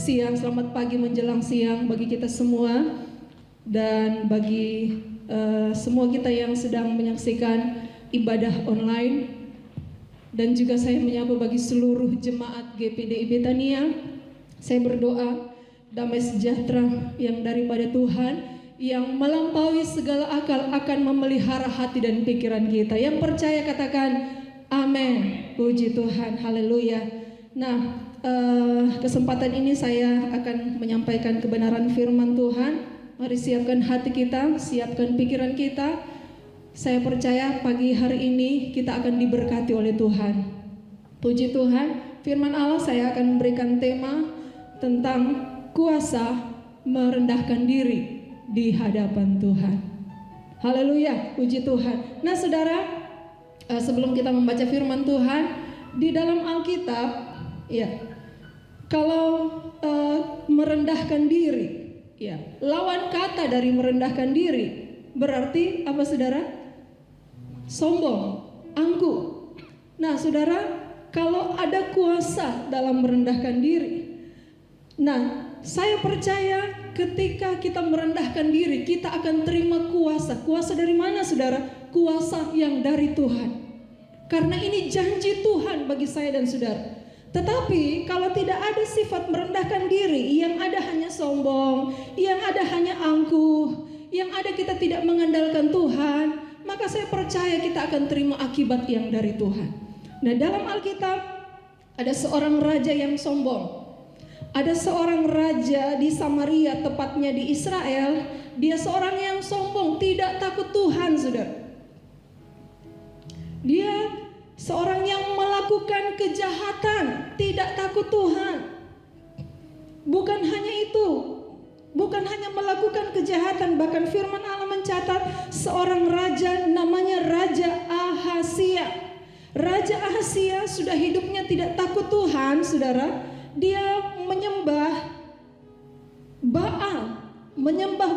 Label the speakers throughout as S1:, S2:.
S1: siang, selamat pagi menjelang siang bagi kita semua, dan bagi semua kita yang sedang menyaksikan ibadah online. Dan juga saya menyapa bagi seluruh jemaat GPDI Betania. Saya berdoa damai sejahtera yang daripada Tuhan yang melampaui segala akal akan memelihara hati dan pikiran kita. Yang percaya katakan amin. Puji Tuhan, haleluya. Nah, kesempatan ini saya akan menyampaikan kebenaran firman Tuhan. Mari siapkan hati kita, siapkan pikiran kita. Saya percaya pagi hari ini kita akan diberkati oleh Tuhan. Puji Tuhan, firman Allah saya akan memberikan tema tentang kuasa merendahkan diri di hadapan Tuhan. Haleluya, puji Tuhan. Nah saudara, sebelum kita membaca firman Tuhan, di dalam Alkitab, ya, kalau merendahkan diri, ya, lawan kata dari merendahkan diri berarti apa saudara? Sombong, angkuh. Nah saudara, kalau ada kuasa dalam merendahkan diri, nah saya percaya ketika kita merendahkan diri, kita akan terima kuasa. Kuasa dari mana saudara? Kuasa yang dari Tuhan. Karena ini janji Tuhan bagi saya dan saudara. Tetapi kalau tidak ada sifat merendahkan diri, yang ada hanya sombong, yang ada hanya angkuh, yang ada kita tidak mengandalkan Tuhan, maka saya percaya kita akan terima akibat yang dari Tuhan. Nah dalam Alkitab ada seorang raja yang sombong. Ada seorang raja di Samaria, tepatnya di Israel. Dia seorang yang sombong, tidak takut Tuhan, saudara. Dia seorang yang melakukan kejahatan, tidak takut Tuhan. Bukan hanya itu, bukan hanya melakukan kejahatan, bahkan firman Allah mencatat seorang raja namanya Raja Ahazia. Raja Ahazia sudah hidupnya tidak takut Tuhan, saudara. Dia menyembah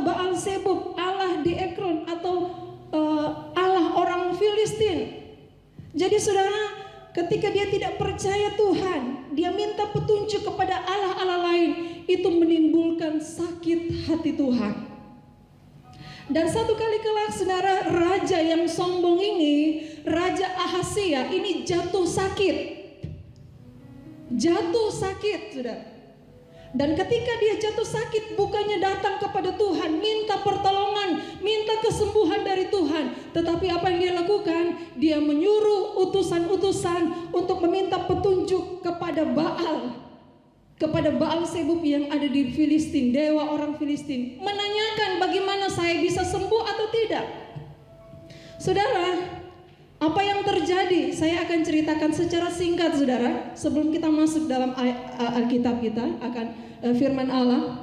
S1: Baal Zebub, Allah di Ekron, atau Allah orang Filistin. Jadi saudara, ketika dia tidak percaya Tuhan, dia minta petunjuk kepada Allah-Allah lain, itu menimbulkan sakit hati Tuhan. Dan satu kali kelak saudara, raja yang sombong ini, Raja Ahazia ini jatuh sakit, saudara. Dan ketika dia jatuh sakit, bukannya datang kepada Tuhan, minta pertolongan, minta kesembuhan dari Tuhan, tetapi apa yang dia lakukan? Dia menyuruh utusan-utusan untuk meminta petunjuk kepada Baal Zebub yang ada di Filistin, dewa orang Filistin, menanyakan bagaimana saya bisa sembuh atau tidak. Saudara, apa yang terjadi? Saya akan ceritakan secara singkat, saudara, sebelum kita masuk dalam Alkitab kita akan firman Allah.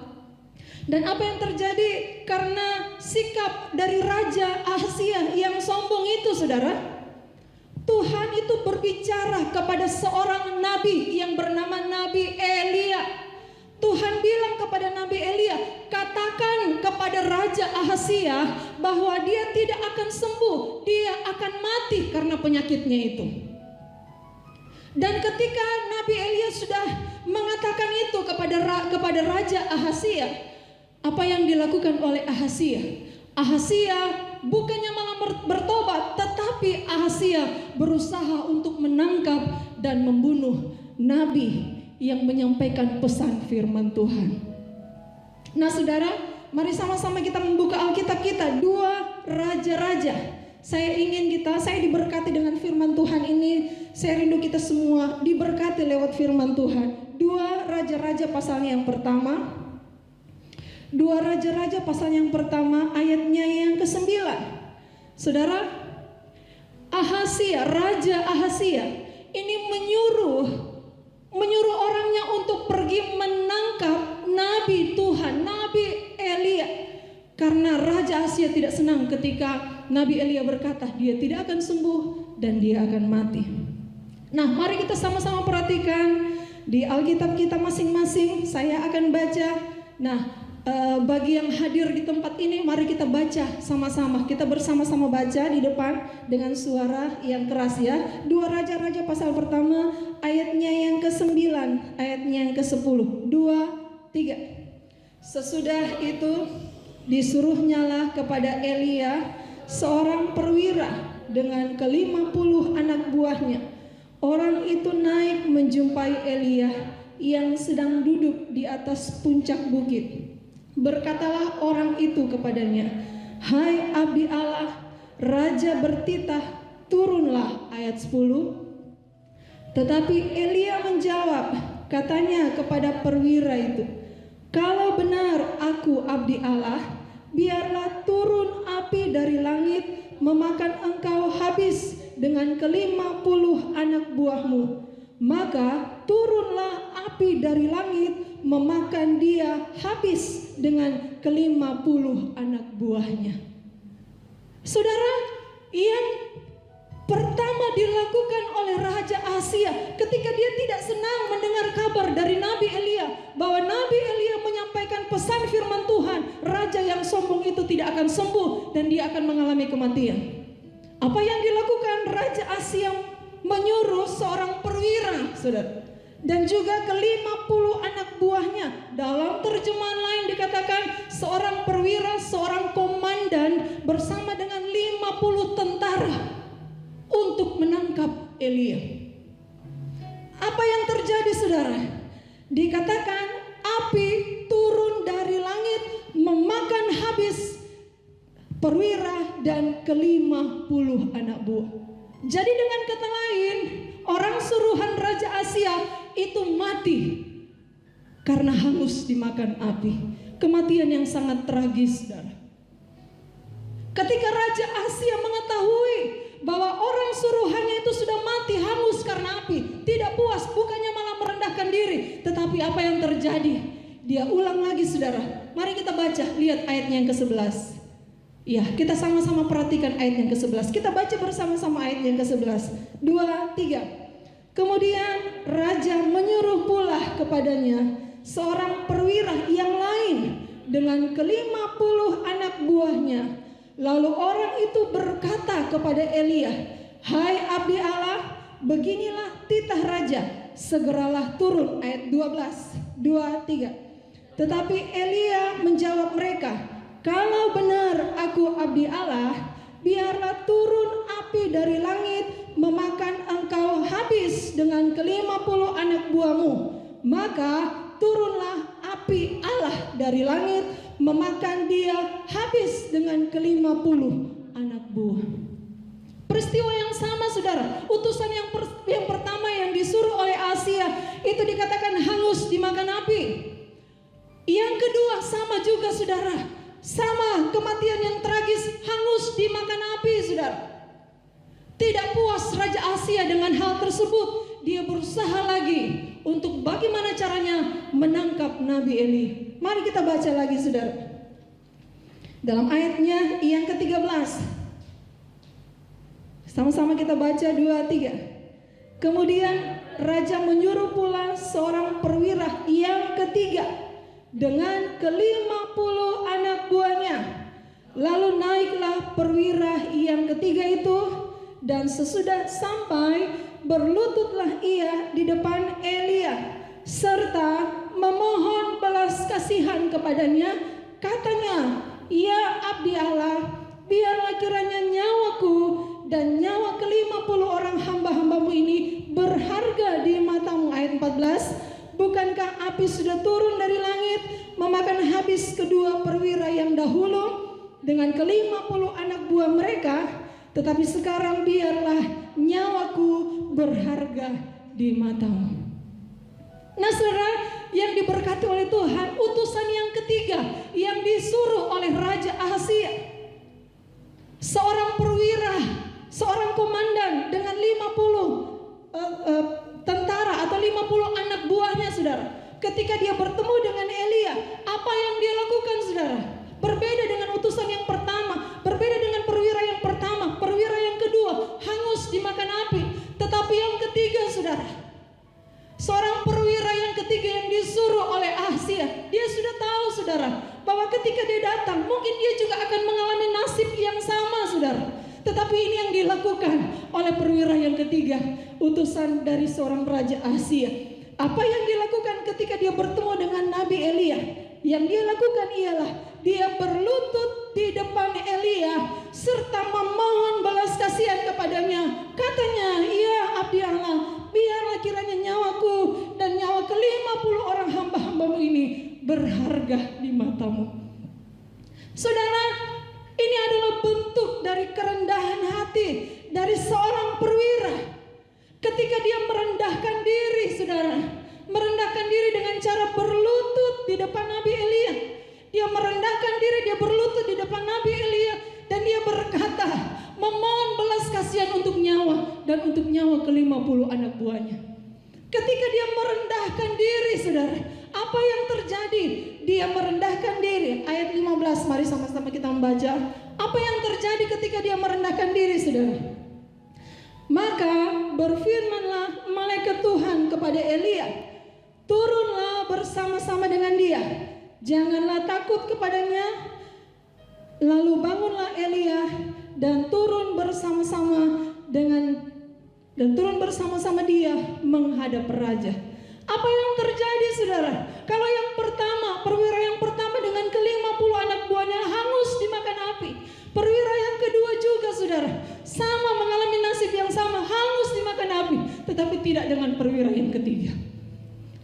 S1: Dan apa yang terjadi karena sikap dari Raja Ahazia yang sombong itu, saudara, Tuhan itu berbicara kepada seorang nabi yang bernama Nabi Elia. Tuhan bilang kepada Nabi Elia, katakan kepada Raja Ahazia bahwa dia tidak akan sembuh, dia akan mati karena penyakitnya itu. Dan ketika Nabi Elia sudah mengatakan itu kepada Raja Ahazia, apa yang dilakukan oleh Ahazia? Ahazia bukannya malah bertobat, tetapi Ahazia berusaha untuk menangkap dan membunuh nabi yang menyampaikan pesan firman Tuhan. Nah saudara, mari sama-sama kita membuka Alkitab kita, 2 Raja-Raja. Saya diberkati dengan firman Tuhan ini. Saya rindu kita semua diberkati lewat firman Tuhan. 2 Raja-Raja pasal yang pertama. 2 Raja-Raja pasal yang pertama ayatnya yang ke-9. Saudara, Ahazia, Raja Ahazia ini menyuruh orangnya untuk pergi menangkap nabi Tuhan, Nabi Elia. Karena Raja Ahazia tidak senang ketika Nabi Elia berkata dia tidak akan sembuh dan dia akan mati. Nah, mari kita sama-sama perhatikan di Alkitab kita masing-masing. Saya akan baca. Nah, bagi yang hadir di tempat ini, mari kita baca sama-sama. Kita bersama-sama baca di depan dengan suara yang keras ya. 2 Raja-Raja pasal pertama ayatnya yang ke-9, ayatnya yang ke-10. 2 3. Sesudah itu disuruhnyalah kepada Elia seorang perwira dengan ke-50 anak buahnya. Orang itu naik menjumpai Elia yang sedang duduk di atas puncak bukit. Berkatalah orang itu kepadanya, "Hai abdi Allah, raja bertitah, turunlah." Ayat 10. Tetapi Elia menjawab, katanya kepada perwira itu, "Kalau benar aku abdi Allah, biarlah turun api dari langit memakan engkau habis dengan ke-50 anak buahmu. Maka turunlah api dari langit memakan dia habis dengan ke-50 anak buahnya." Saudara, yang pertama dilakukan oleh Raja Asia ketika dia tidak senang mendengar kabar dari Nabi Elia bahwa Nabi Elia menyampaikan pesan firman Tuhan, raja yang sombong itu tidak akan sembuh dan dia akan mengalami kematian. Apa yang dilakukan Raja Asia? Menyuruh seorang perwira, saudara, dan juga ke-50 anak buahnya. Dalam terjemahan lain dikatakan seorang perwira, seorang komandan bersama dengan 50 tentara untuk menangkap Elia. Apa yang terjadi, saudara? Dikatakan api turun dari langit memakan habis perwira dan ke-50 anak buah. Jadi dengan kata lain, orang suruhan Raja Asia itu mati karena hangus dimakan api. Kematian yang sangat tragis, saudara. Ketika Raja Asia mengetahui bahwa orang suruhannya itu sudah mati hangus karena api, tidak puas, bukannya malah merendahkan diri, tetapi apa yang terjadi? Dia ulang lagi, saudara. Mari kita baca, lihat ayatnya yang ke-11. Ya, kita sama-sama perhatikan ayat yang ke-11. Kita baca bersama-sama ayat yang ke-11. 2, 3. Kemudian raja menyuruh pula kepadanya seorang perwira yang lain dengan ke-50 anak buahnya. Lalu orang itu berkata kepada Elia, "Hai abdi Allah, beginilah titah raja, segeralah turun." Ayat 12, 2, 3. Tetapi Elia menjawab mereka, "Kalau benar aku abdi Allah, biarlah turun api dari langit memakan engkau habis dengan ke-50 anak buahmu. Maka turunlah api Allah dari langit memakan dia habis dengan ke-50 anak buah." Peristiwa yang sama, saudara. Utusan yang pertama yang disuruh oleh Asia itu dikatakan hangus dimakan api. Yang kedua sama juga, saudara. Sama, kematian yang tragis, hangus dimakan api, saudara. Tidak puas Raja Asia dengan hal tersebut, dia berusaha lagi untuk bagaimana caranya menangkap Nabi Eli. Mari kita baca lagi, saudara. Dalam ayatnya yang ke-13. Sama-sama kita baca 2, 3. Kemudian raja menyuruh pula seorang perwira yang ketiga dengan ke-50 anak buahnya. Lalu naiklah perwira yang ketiga itu, dan sesudah sampai berlututlah ia di depan Elia serta memohon belas kasihan kepadanya. Katanya, "Ya abdi Allah, biarlah kiranya nyawaku dan nyawa ke-50 orang hamba-hambamu ini berharga di matamu." Ayat 14. Bukankah api sudah turun dari langit memakan habis kedua perwira yang dahulu dengan ke-50 anak buah mereka? Tetapi sekarang biarlah nyawaku berharga di matamu. Nah, saudara, yang diberkati oleh Tuhan, utusan yang ketiga yang disuruh oleh Raja Asia, seorang perwira, seorang komandan dengan 50 tentara atau 50 anak buahnya, saudara. Ketika dia bertemu dengan Elia, apa yang dia lakukan, saudara? Berbeda dengan utusan yang pertama, berbeda dengan perwira yang pertama, perwira yang kedua hangus dimakan api. Tetapi yang ketiga, saudara, seorang perwira yang ketiga yang disuruh oleh Asia, dia sudah tahu, saudara, bahwa ketika dia datang mungkin dia juga akan mengalami nasib yang sama, saudara. Tetapi ini yang dilakukan oleh perwira yang ketiga, utusan dari seorang Raja Asia. Apa yang dia lakukan ketika dia bertemu dengan Nabi Elia? Yang dia lakukan ialah dia berlutut di depan Elia serta memohon belas kasihan kepadanya. Katanya, "Ya abdi Allah, biarlah kiranya nyawaku dan nyawa ke-50 orang hamba-hambamu ini berharga di matamu." Saudara, ini adalah bentuk dari kerendahan hati dari seorang perwira. Ketika dia merendahkan diri, saudara, merendahkan diri dengan cara berlutut di depan Nabi Elia. Dia merendahkan diri, dia berlutut di depan Nabi Elia, dan dia berkata, memohon belas kasihan untuk nyawa dan untuk nyawa ke-50 anak buahnya. Ketika dia merendahkan diri, saudara, apa yang terjadi? Dia merendahkan diri. Ayat 15, mari sama-sama kita membaca. Apa yang terjadi ketika dia merendahkan diri, saudara? Maka berfirmanlah malaikat Tuhan kepada Elia, "Turunlah bersama-sama dengan dia, janganlah takut kepadanya." Lalu bangunlah Elia dan turun bersama-sama dia menghadap raja. Apa yang terjadi, saudara? Kalau yang pertama, perwira yang pertama dengan ke-50 anak buahnya hangus dimakan api. Perwira yang kedua juga, saudara, sama mengalami nasib yang sama, hangus dimakan api. Tetapi tidak dengan perwira yang ketiga.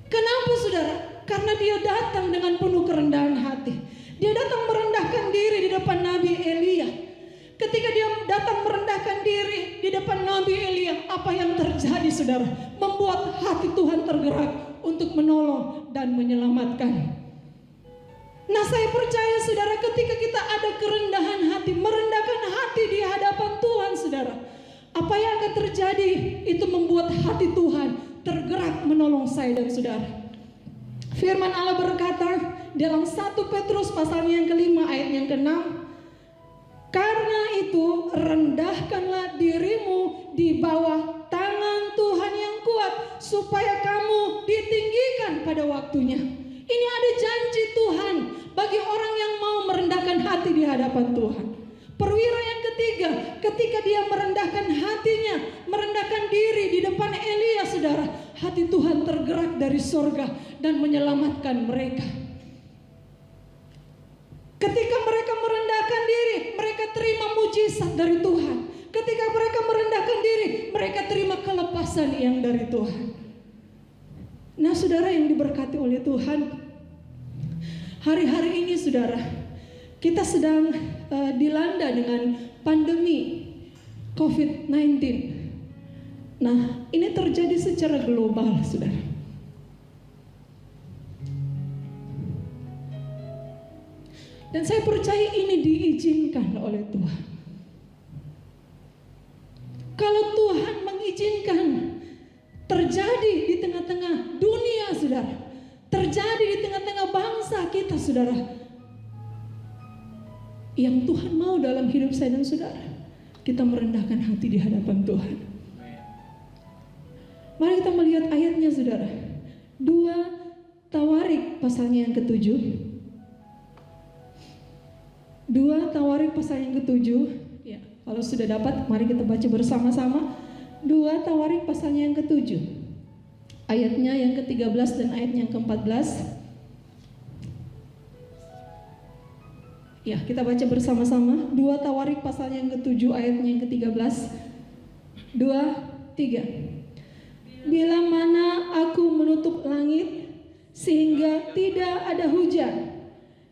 S1: Kenapa, saudara? Karena dia datang dengan penuh kerendahan hati. Dia datang merendahkan diri di depan Nabi Elia. Ketika dia datang merendahkan diri di depan Nabi Elia, apa yang terjadi, saudara? Membuat hati Tuhan tergerak untuk menolong dan menyelamatkan. Nah, saya percaya, saudara, ketika kita ada kerendahan hati, merendahkan hati di hadapan Tuhan, saudara, apa yang akan terjadi? Itu membuat hati Tuhan tergerak menolong saya dan saudara. Firman Allah berkata dalam 1 Petrus pasalnya yang ke-5 ayat yang ke-6, "Karena itu rendahkanlah dirimu di bawah tangan Tuhan yang kuat, supaya kamu ditinggikan pada waktunya." Ini ada janji Tuhan bagi orang yang mau merendahkan hati di hadapan Tuhan. Perwira yang ketiga, ketika dia merendahkan hatinya, merendahkan diri di depan Elia, saudara, hati Tuhan tergerak dari sorga dan menyelamatkan mereka. Ketika mereka merendahkan diri, mereka terima mujizat dari Tuhan. Ketika mereka merendahkan diri, mereka terima kelepasan yang dari Tuhan. Nah, saudara yang diberkati oleh Tuhan, hari-hari ini, saudara, kita sedang dilanda dengan pandemi COVID-19. Nah, ini terjadi secara global, saudara. Dan saya percaya ini diizinkan oleh Tuhan. Kalau Tuhan mengizinkan terjadi di tengah-tengah dunia, saudara, terjadi di tengah-tengah bangsa kita, saudara, yang Tuhan mau dalam hidup saya dan saudara, kita merendahkan hati di hadapan Tuhan. Mari kita melihat ayatnya, saudara. 2 Tawarik pasalnya yang ke-7. 2 Tawarik pasal yang ke-7. Ya, kalau sudah dapat, mari kita baca bersama-sama. 2 Tawarik pasalnya yang ke-7. Ayatnya yang ke-13 dan ayatnya yang ke-14. Ya, kita baca bersama-sama. 2 Tawarik pasalnya yang ke-7 ayatnya yang ke-13. 2, 3. "Bila mana aku menutup langit sehingga tidak ada hujan,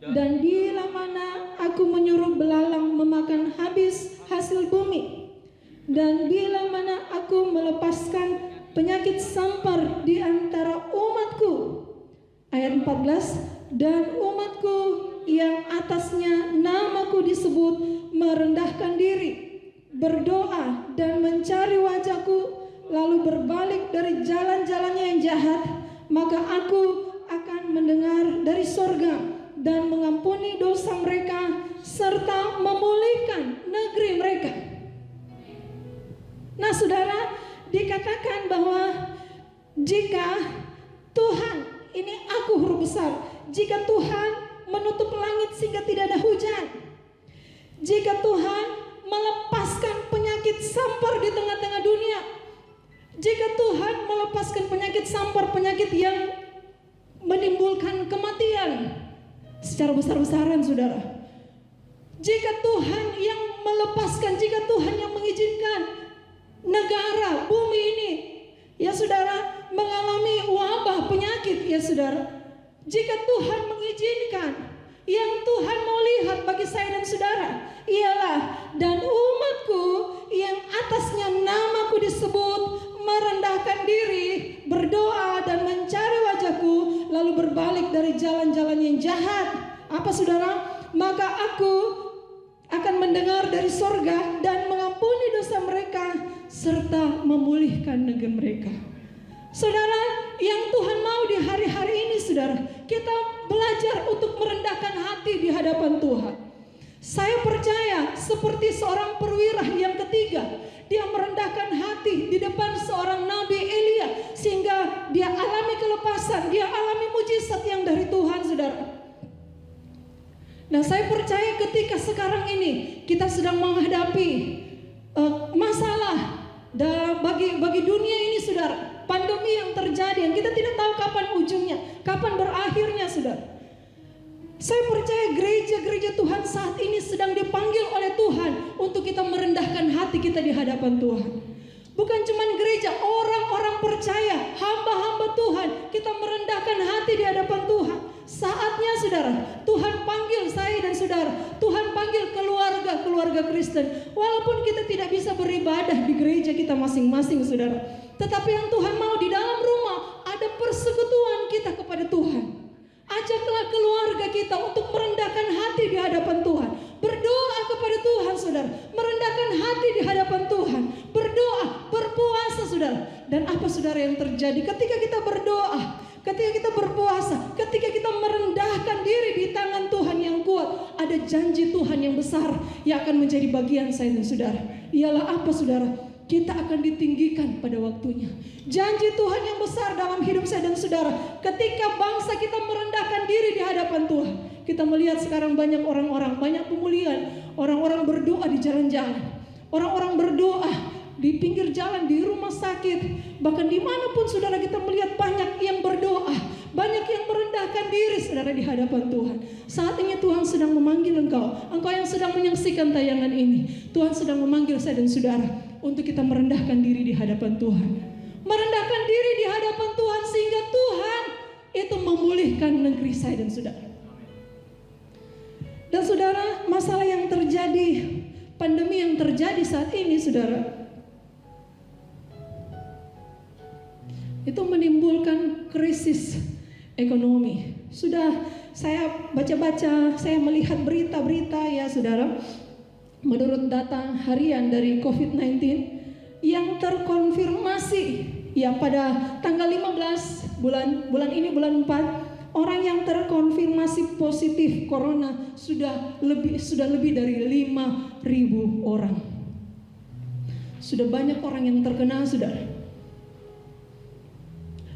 S1: dan bila mana aku menyuruh belalang memakan habis hasil bumi, dan bila mana aku melepaskan penyakit sampar di antara umatku." Ayat 14, "Dan umatku yang atasnya namaku disebut merendahkan diri, berdoa dan mencari wajahku, lalu berbalik dari jalan-jalannya yang jahat, maka aku akan mendengar dari sorga dan mengampuni dosa mereka serta memulihkan negeri mereka." Nah, saudara, dikatakan bahwa jika Tuhan, ini aku huruf besar, jika Tuhan menutup langit sehingga tidak ada hujan, jika Tuhan melepaskan penyakit sampar di tengah-tengah dunia, Jika Tuhan melepaskan penyakit sampar, penyakit yang menimbulkan kematian secara besar-besaran, saudara. Jika Tuhan yang melepaskan, jika Tuhan yang mengizinkan negara, bumi ini, ya saudara, mengalami wabah penyakit, ya saudara. Jika Tuhan mengizinkan, yang Tuhan mau lihat bagi saya dan saudara ialah, dan umatku yang atasnya namaku disebut merendahkan diri, berdoa dan mencari wajahku, lalu berbalik dari jalan-jalan yang jahat. Apa saudara? Maka aku akan mendengar dari sorga dan mengampuni dosa mereka serta memulihkan negeri mereka. Saudara, yang Tuhan mau di hari-hari ini, saudara, kita belajar untuk merendahkan hati di hadapan Tuhan. Saya percaya seperti seorang perwira yang ketiga, dia merendahkan hati di depan seorang Nabi Elia, sehingga dia alami kelepasan, dia alami mujizat yang dari Tuhan, saudara. Nah, saya percaya ketika sekarang ini kita sedang menghadapi masalah bagi dunia ini, saudara. Pandemi yang terjadi yang kita tidak tahu kapan ujungnya, kapan berakhirnya, saudara. Saya percaya gereja-gereja Tuhan saat ini sedang dipanggil oleh Tuhan untuk kita merendahkan hati kita di hadapan Tuhan. Bukan cuma gereja, orang-orang percaya, hamba-hamba Tuhan, kita merendahkan hati di hadapan Tuhan. Saatnya, saudara, Tuhan panggil saya dan saudara, Tuhan panggil keluarga Kristen. Walaupun kita tidak bisa beribadah di gereja kita masing-masing, saudara, tetapi yang Tuhan mau di dalam rumah ada persekutuan kita kepada Tuhan. Ajaklah keluarga kita untuk merendahkan hati di hadapan Tuhan, berdoa kepada Tuhan, saudara, merendahkan hati di hadapan Tuhan, berdoa, berpuasa, saudara. Dan apa, saudara, yang terjadi ketika kita berdoa, ketika kita berpuasa, ketika kita merendahkan diri di tangan Tuhan yang kuat, ada janji Tuhan yang besar yang akan menjadi bagian saya dan saudara. Ialah apa, saudara? Kita akan ditinggikan pada waktunya. Janji Tuhan yang besar dalam hidup saya dan saudara, ketika bangsa kita merendahkan diri di hadapan Tuhan. Kita melihat sekarang banyak orang-orang, banyak pemulihan, orang-orang berdoa di jalan-jalan, orang-orang berdoa di pinggir jalan, di rumah sakit, bahkan dimanapun, saudara, kita melihat banyak yang berdoa, banyak yang merendahkan diri, saudara, di hadapan Tuhan. Saat ini Tuhan sedang memanggil engkau yang sedang menyaksikan tayangan ini. Tuhan sedang memanggil saya dan saudara untuk kita merendahkan diri di hadapan Tuhan. Merendahkan diri di hadapan Tuhan sehingga Tuhan itu memulihkan negeri saya dan saudara. Dan saudara, masalah yang terjadi, pandemi yang terjadi saat ini, saudara, itu menimbulkan krisis ekonomi. Sudah saya baca-baca, saya melihat berita-berita, ya saudara. Menurut data harian dari COVID-19 yang terkonfirmasi, ya pada tanggal 15 bulan ini, bulan 4, orang yang terkonfirmasi positif corona sudah lebih dari 5.000 orang. Sudah banyak orang yang terkena, saudara.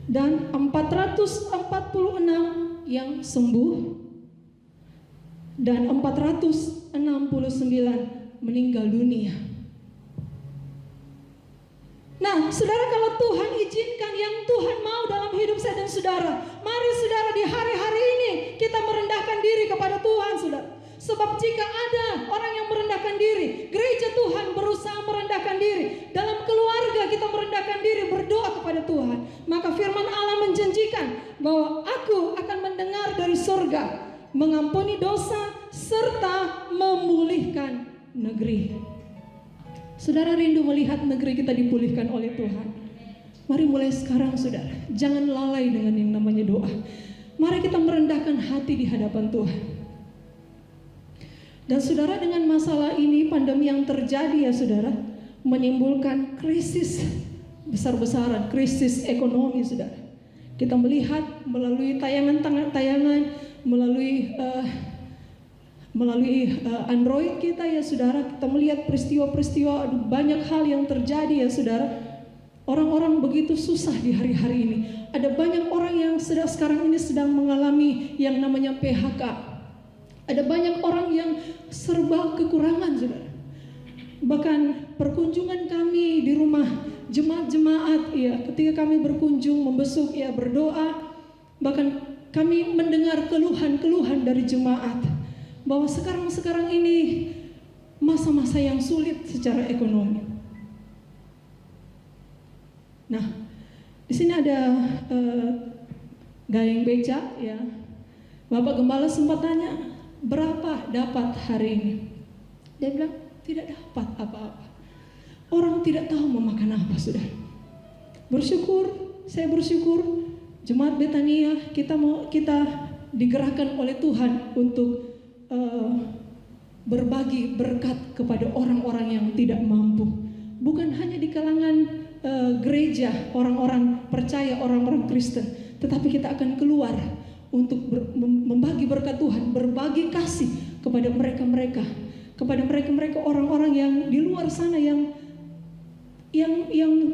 S1: Dan 446 yang sembuh dan 469 meninggal dunia. Nah, saudara, kalau Tuhan izinkan, yang Tuhan mau dalam hidup saya dan saudara, mari saudara di hari-hari ini kita merendahkan diri kepada Tuhan, saudara. Sebab jika ada orang yang merendahkan diri, gereja Tuhan berusaha merendahkan diri, dalam keluarga kita merendahkan diri, berdoa kepada Tuhan, maka firman Allah menjanjikan bahwa aku akan mendengar dari surga, mengampuni dosa serta memulihkan negeri. Saudara rindu melihat negeri kita dipulihkan oleh Tuhan. Mari mulai sekarang, saudara, jangan lalai dengan yang namanya doa. Mari kita merendahkan hati di hadapan Tuhan. Dan saudara, dengan masalah ini, pandemi yang terjadi, ya saudara, menimbulkan krisis besar-besaran, krisis ekonomi, saudara. Kita melihat melalui tayangan-tayangan, melalui Android kita, ya saudara, kita melihat peristiwa-peristiwa, banyak hal yang terjadi, ya saudara. Orang-orang begitu susah di hari-hari ini. Ada banyak orang yang sekarang ini sedang mengalami yang namanya PHK. Ada banyak orang yang serba kekurangan, saudara. Bahkan perkunjungan kami di rumah jemaat-jemaat ya, ketika kami berkunjung, membesuk ya, berdoa, bahkan kami mendengar keluhan-keluhan dari jemaat bahwa sekarang ini masa-masa yang sulit secara ekonomi. Nah, di sini ada Gayeng Beca ya. Bapak Gembala sempat tanya, berapa dapat hari ini? Dia bilang, tidak dapat apa-apa. Orang tidak tahu mau makan apa, sudah. Saya bersyukur, Jemaat Betania kita digerakkan oleh Tuhan untuk berbagi berkat kepada orang-orang yang tidak mampu. Bukan hanya di kalangan gereja, orang-orang percaya, orang-orang Kristen, tetapi kita akan keluar untuk membagi berkat Tuhan, berbagi kasih kepada mereka-mereka orang-orang yang di luar sana yang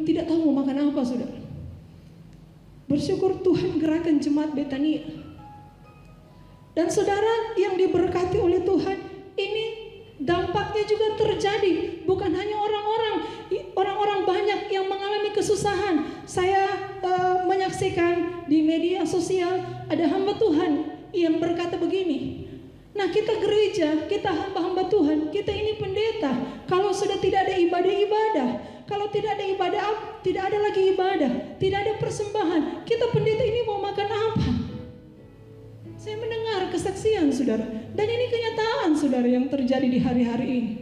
S1: tidak tahu mau makan apa, saudara. Bersyukur Tuhan gerakan Jemaat Betania. Dan saudara yang diberkati oleh Tuhan, ini dampaknya juga terjadi. Bukan hanya orang-orang banyak yang mengalami kesusahan. Saya menyaksikan di media sosial ada hamba Tuhan yang berkata begini, nah kita gereja, kita hamba-hamba Tuhan, kita ini pendeta, kalau sudah tidak ada ibadah-ibadah, kalau tidak ada ibadah, tidak ada lagi ibadah, tidak ada persembahan, kita pendeta ini mau makan apa? Saya mendengar kesaksian, saudara, dan ini kenyataan, saudara, yang terjadi di hari-hari ini.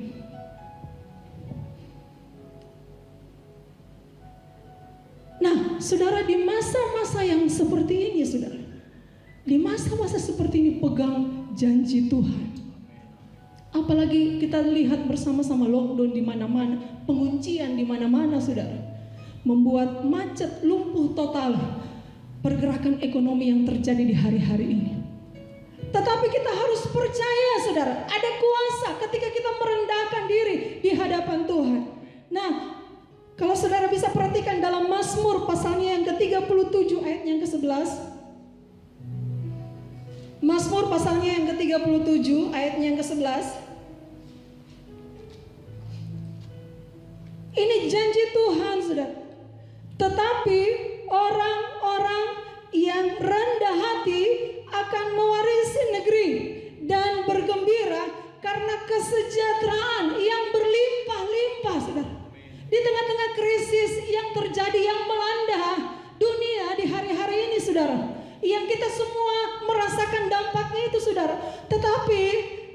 S1: Nah, saudara, di masa-masa yang seperti ini, saudara, di masa-masa seperti ini pegang janji Tuhan. Apalagi kita lihat bersama-sama lockdown di mana-mana, penguncian di mana-mana, saudara, membuat macet, lumpuh total pergerakan ekonomi yang terjadi di hari-hari ini. Tetapi kita harus percaya, saudara, ada kuasa ketika kita merendahkan diri di hadapan Tuhan. Nah, kalau saudara bisa perhatikan dalam Mazmur pasalnya yang ke-37 ayat yang ke-11. Mazmur pasalnya yang ke-37 ayatnya yang ke-11. Ini janji Tuhan, saudara. Tetapi orang-orang yang rendah hati akan mewarisi negeri dan bergembira karena kesejahteraan yang berlimpah-limpah, saudara. Di tengah-tengah krisis yang terjadi, yang melanda dunia di hari-hari ini, saudara, yang kita semua merasakan dampaknya itu, saudara. Tetapi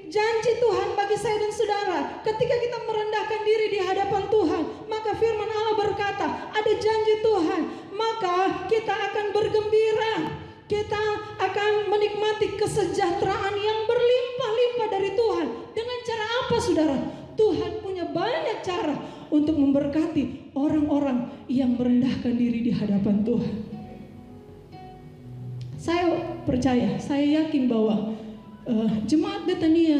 S1: janji Tuhan bagi saya dan saudara, ketika kita merendahkan diri di hadapan Tuhan, maka firman Allah berkata, ada janji Tuhan, maka kita akan bergembira, kita akan menikmati kesejahteraan yang berlimpah-limpah dari Tuhan. Dengan cara apa, saudara? Tuhan punya banyak cara untuk memberkati orang-orang yang merendahkan diri di hadapan Tuhan. Saya percaya, saya yakin bahwa Jemaat Betania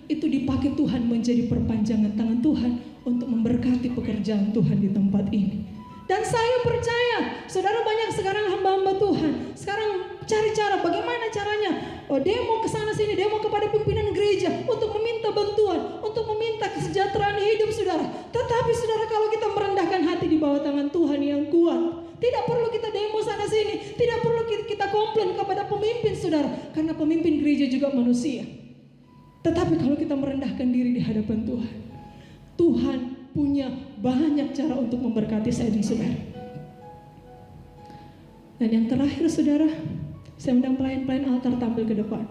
S1: itu dipakai Tuhan menjadi perpanjangan tangan Tuhan untuk memberkati pekerjaan Tuhan di tempat ini. Dan saya percaya, saudara, banyak sekarang hamba-hamba Tuhan sekarang cari cara, bagaimana caranya demo ke sana sini, demo kepada pimpinan gereja untuk meminta bantuan, untuk meminta kesejahteraan hidup, saudara. Tetapi saudara, kalau kita merendahkan hati di bawah tangan Tuhan yang kuat, tidak perlu kita demo sana sini, tidak perlu kita komplain kepada pemimpin, saudara, karena pemimpin gereja juga manusia. Tetapi kalau kita merendahkan diri di hadapan Tuhan, Tuhan punya banyak cara untuk memberkati saya dan saudara. Dan yang terakhir, saudara, saya undang pelayan-pelayan altar tampil ke depan.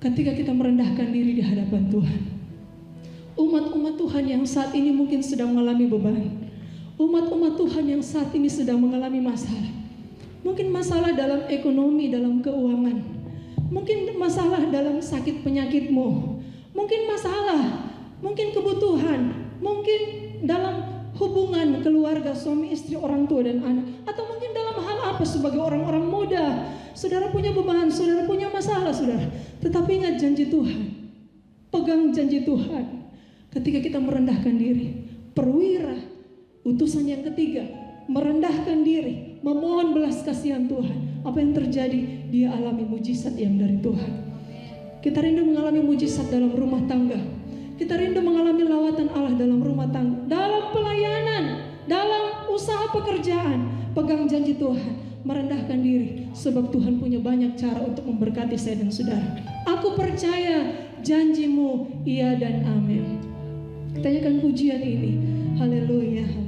S1: Ketika kita merendahkan diri di hadapan Tuhan, umat-umat Tuhan yang saat ini mungkin sedang mengalami beban, umat-umat Tuhan yang saat ini sedang mengalami masalah, mungkin masalah dalam ekonomi, dalam keuangan, mungkin masalah dalam sakit penyakitmu, mungkin masalah, mungkin kebutuhan, mungkin dalam hubungan keluarga, suami istri, orang tua dan anak, atau mungkin dalam hal apa sebagai orang-orang muda, saudara punya beban, saudara punya masalah, saudara. Tetapi ingat janji Tuhan, pegang janji Tuhan. Ketika kita merendahkan diri, perwira utusan yang ketiga, merendahkan diri, memohon belas kasihan Tuhan. Apa yang terjadi? Dia alami mujizat yang dari Tuhan. Kita rindu mengalami mujizat dalam rumah tangga. Kita rindu mengalami lawatan Allah dalam rumah tangga, dalam pelayanan, dalam usaha pekerjaan, pegang janji Tuhan, merendahkan diri, sebab Tuhan punya banyak cara untuk memberkati saya dan saudara. Aku percaya janjimu iya dan amin. Tanyakan pujian ini. Haleluya.